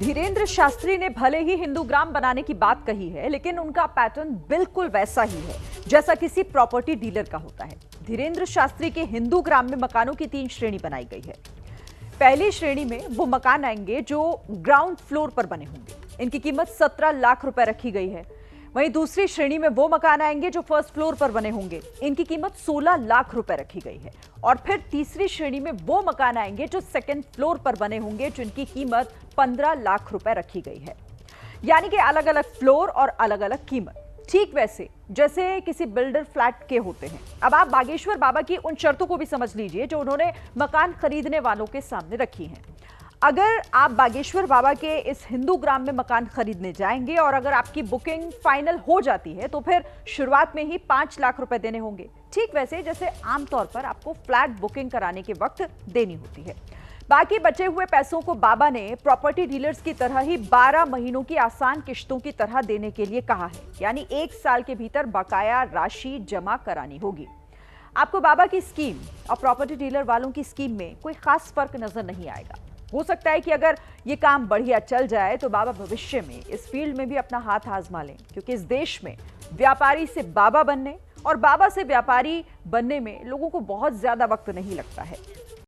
धीरेन्द्र शास्त्री ने भले ही हिंदू ग्राम बनाने की बात कही है, लेकिन उनका पैटर्न बिल्कुल वैसा ही है जैसा किसी प्रॉपर्टी डीलर का होता है। धीरेन्द्र शास्त्री के हिंदू ग्राम में मकानों की 3 श्रेणी बनाई गई है। पहली श्रेणी में वो मकान आएंगे जो ग्राउंड फ्लोर पर बने होंगे। इनकी कीमत 17 लाख रुपए रखी गई है। वहीं दूसरी श्रेणी में वो मकान आएंगे जो फर्स्ट फ्लोर पर बने होंगे। इनकी कीमत 16 लाख रुपए रखी गई है। और फिर तीसरी श्रेणी में वो मकान आएंगे जो सेकंड फ्लोर पर बने होंगे, जिनकी कीमत 15 लाख रुपए रखी गई है। यानी कि अलग अलग फ्लोर और अलग अलग कीमत, ठीक वैसे जैसे किसी बिल्डर फ्लैट के होते हैं। अब आप बागेश्वर बाबा की उन शर्तों को भी समझ लीजिए जो उन्होंने मकान खरीदने वालों के सामने रखी हैं। अगर आप बागेश्वर बाबा के इस हिंदू ग्राम में मकान खरीदने जाएंगे और अगर आपकी बुकिंग फाइनल हो जाती है तो फिर शुरुआत में ही 5 लाख रुपए देने होंगे, ठीक वैसे जैसे आमतौर पर आपको फ्लैट बुकिंग कराने के वक्त देनी होती है। बाकी बचे हुए पैसों को बाबा ने प्रॉपर्टी डीलर्स की तरह ही 12 महीनों की आसान किश्तों की तरह देने के लिए कहा है। यानी 1 साल के भीतर बकाया राशि जमा करानी होगी। आपको बाबा की स्कीम और प्रॉपर्टी डीलर वालों की स्कीम में कोई खास फर्क नजर नहीं आएगा। हो सकता है कि अगर ये काम बढ़िया चल जाए तो बाबा भविष्य में इस फील्ड में भी अपना हाथ आजमा लें, क्योंकि इस देश में व्यापारी से बाबा बनने और बाबा से व्यापारी बनने में लोगों को बहुत ज्यादा वक्त नहीं लगता है।